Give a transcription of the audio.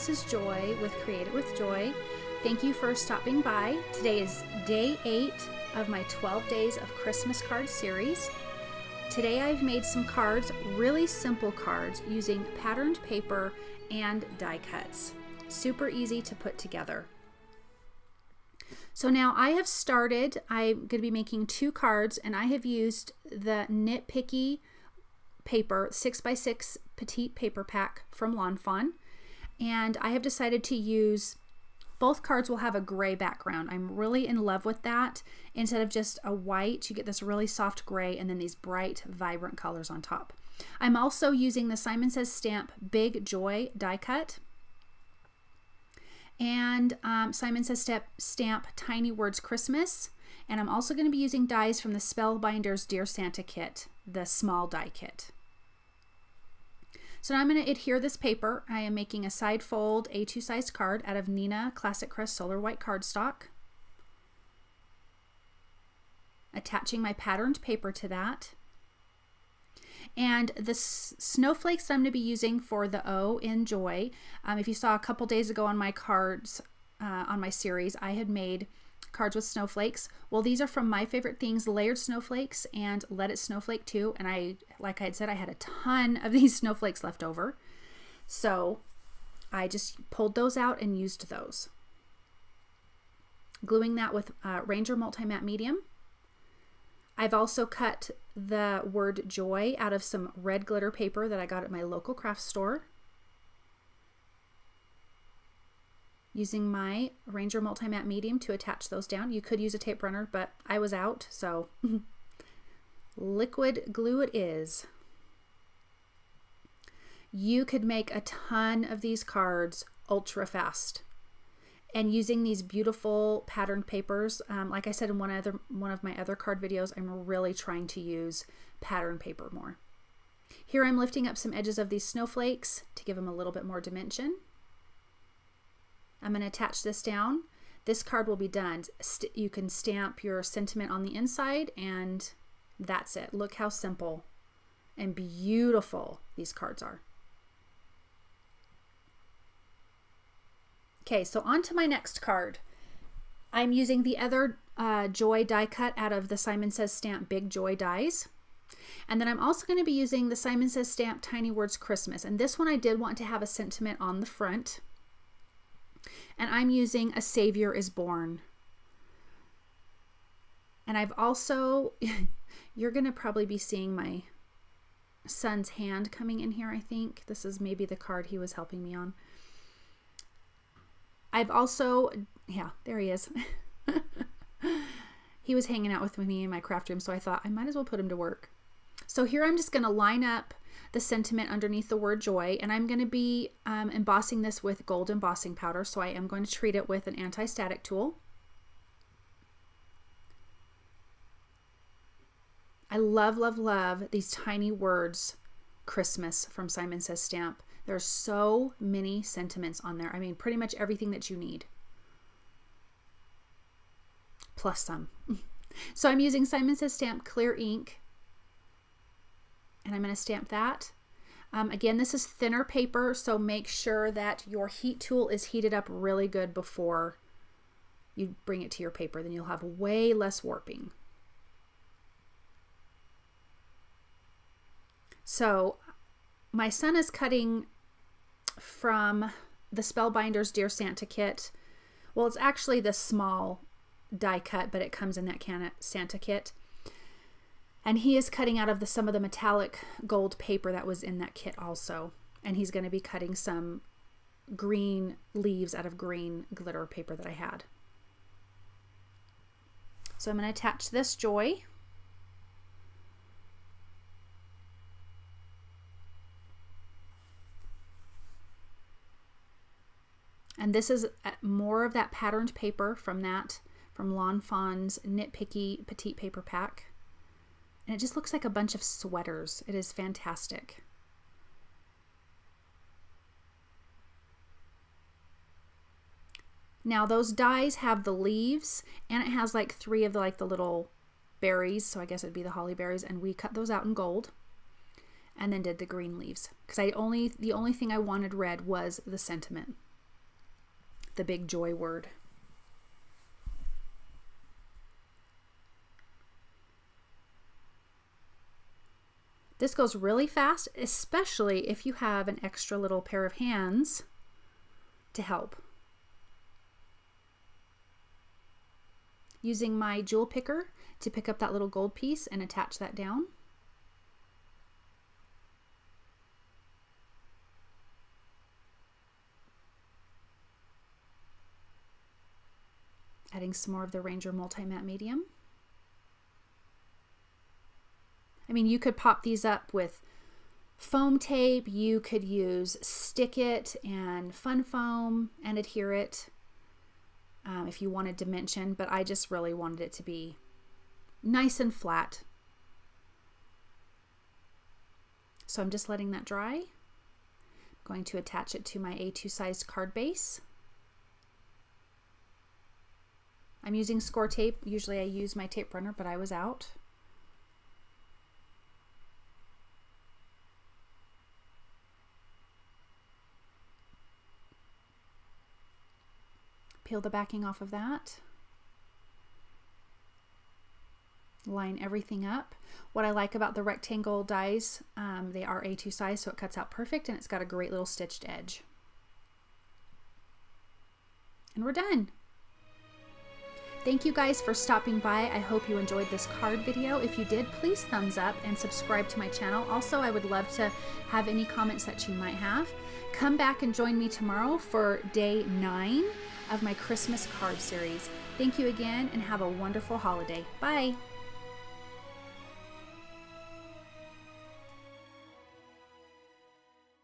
this is Joy with Create It with Joy. Thank you for stopping by. Today is day 8 of my 12 Days of Christmas Card series. Today I've made some cards, really simple cards, using patterned paper and die cuts. Super easy to put together. So now I have started, I'm going to be making 2 cards, and I have used the Nitpicky paper, 6x6 petite paper pack from Fawn, and I have decided to use, both cards will have a gray background. I'm really in love with that. Instead of just a white, you get this really soft gray and then these bright, vibrant colors on top. I'm also using the Simon Says Stamp Big Joy die cut and Simon Says Stamp Tiny Words Christmas, and I'm also going to be using dies from the Spellbinders Dear Santa kit, the small die kit. So now I'm going to adhere this paper. I am making a side fold A2 size card out of Nina Classic Crest Solar White cardstock. Attaching my patterned paper to that. And the snowflakes that I'm going to be using for the O in Joy, if you saw a couple days ago on my cards, on my series, I had made cards with snowflakes. Well, these are from My Favorite Things, Layered Snowflakes and Let It Snowflake Too. And like I had said, I had a ton of these snowflakes left over. So I just pulled those out and used those. Gluing that with Ranger Multi-Matte Medium. I've also cut the word Joy out of some red glitter paper that I got at my local craft store. Using my Ranger Multi-Matte Medium to attach those down. You could use a tape runner, but I was out, so liquid glue it is. You could make a ton of these cards ultra fast. And using these beautiful patterned papers, like I said in one of my other card videos, I'm really trying to use patterned paper more. Here I'm lifting up some edges of these snowflakes to give them a little bit more dimension. I'm going to attach this down. This card will be done. You can stamp your sentiment on the inside, and that's it. Look how simple and beautiful these cards are. Okay, so on to my next card. I'm using the other Joy die cut out of the Simon Says Stamp Big Joy dies. And then I'm also going to be using the Simon Says Stamp Tiny Words Christmas. And this one I did want to have a sentiment on the front. And I'm using A Savior is Born. And I've also, you're going to probably be seeing my son's hand coming in here, I think. This is maybe the card he was helping me on. I've also, yeah, there he is. He was hanging out with me in my craft room, so I thought I might as well put him to work. So here I'm just going to line up the sentiment underneath the word Joy, and I'm going to be embossing this with gold embossing powder, so I am going to treat it with an anti-static tool. I love, love, love these Tiny Words Christmas from Simon Says Stamp. There's so many sentiments on there. I mean, pretty much everything that you need. Plus some. So I'm using Simon Says Stamp Clear Ink. And I'm going to stamp that. Again, this is thinner paper, so make sure that your heat tool is heated up really good before you bring it to your paper. Then you'll have way less warping. So my son is cutting from the Spellbinders Dear Santa kit. Well, it's actually the small die cut, but it comes in that Santa kit. And he is cutting out of some of the metallic gold paper that was in that kit also. And he's going to be cutting some green leaves out of green glitter paper that I had. So I'm going to attach this Joy. And this is more of that patterned paper from Fawn's Nitpicky Petite Paper Pack. And it just looks like a bunch of sweaters. It is fantastic. Now those dies have the leaves, and it has like 3 of the little berries, so I guess it'd be the holly berries, and we cut those out in gold and then did the green leaves because the only thing I wanted red was the sentiment. the big joy word. This goes really fast, especially if you have an extra little pair of hands to help. Using my jewel picker to pick up that little gold piece and attach that down. Adding some more of the Ranger Multi-Matte Medium. I mean, you could pop these up with foam tape. You could use Stick It and Fun Foam and Adhere It if you wanted dimension, but I just really wanted it to be nice and flat. So I'm just letting that dry. I'm going to attach it to my A2 sized card base. I'm using score tape. Usually I use my tape runner, but I was out. Peel the backing off of that. Line everything up. What I like about the rectangle dies, they are A2 size, so it cuts out perfect, and it's got a great little stitched edge. And we're done. Thank you guys for stopping by. I hope you enjoyed this card video. If you did, please thumbs up and subscribe to my channel. Also, I would love to have any comments that you might have. Come back and join me tomorrow for day 9 of my Christmas card series. Thank you again and have a wonderful holiday. Bye.